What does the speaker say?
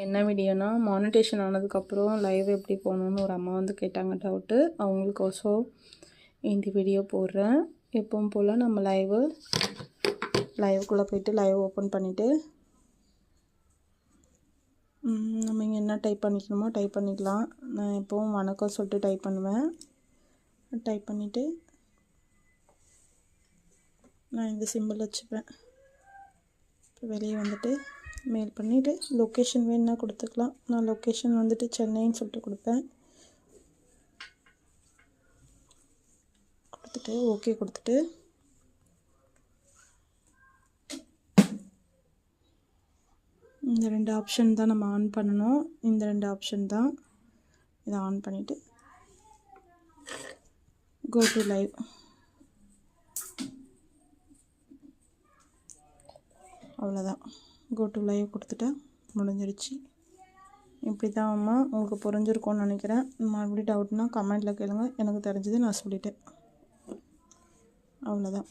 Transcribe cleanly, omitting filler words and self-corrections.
என்ன வீடியோனா மானிட்டேஷன் ஆனதுக்கப்புறம் லைவ் எப்படி போகணுன்னு ஒரு அம்மா வந்து கேட்டாங்க டவுட்டு. அவங்களுக்கோசம் இந்த வீடியோ போடுறேன். எப்பவும் போல் நம்ம லைவுக்குள்ளே போய்ட்டு லைவ் ஓப்பன் பண்ணிவிட்டு நம்ம இங்கே என்ன டைப் பண்ணிக்கணுமோ டைப் பண்ணிக்கலாம். நான் எப்போவும் வணக்கம் சொல்லிட்டு டைப் பண்ணுவேன். டைப் பண்ணிவிட்டு நான் இந்த சிம்பிள் வச்சுப்பேன். இப்போ வெளியே வந்துட்டு மெயில் பண்ணிவிட்டு லொக்கேஷன் வேணுன்னா கொடுத்துக்கலாம். நான் லொக்கேஷன் வந்துட்டு சென்னைன்னு சொல்லிட்டு கொடுப்பேன். கொடுத்துட்டு ஓகே கொடுத்துட்டு இந்த 2 ஆப்ஷன் தான் நம்ம ஆன் பண்ணணும். இந்த 2 ஆப்ஷன் தான். இதை ஆன் பண்ணிவிட்டு கோ டு லைவ். அவ்வளோதான். கோ டு லைவ் கொடுத்துட்டா முடிஞ்சிருச்சு. இப்படி தான் அம்மா உங்களுக்கு புரிஞ்சிருக்கும்னு நினைக்கிறேன். மறுபடியும் டவுட்னா கமெண்ட்டில் கேளுங்க. எனக்கு தெரிஞ்சது நான் சொல்லிட்டேன். அவ்வளோதான்.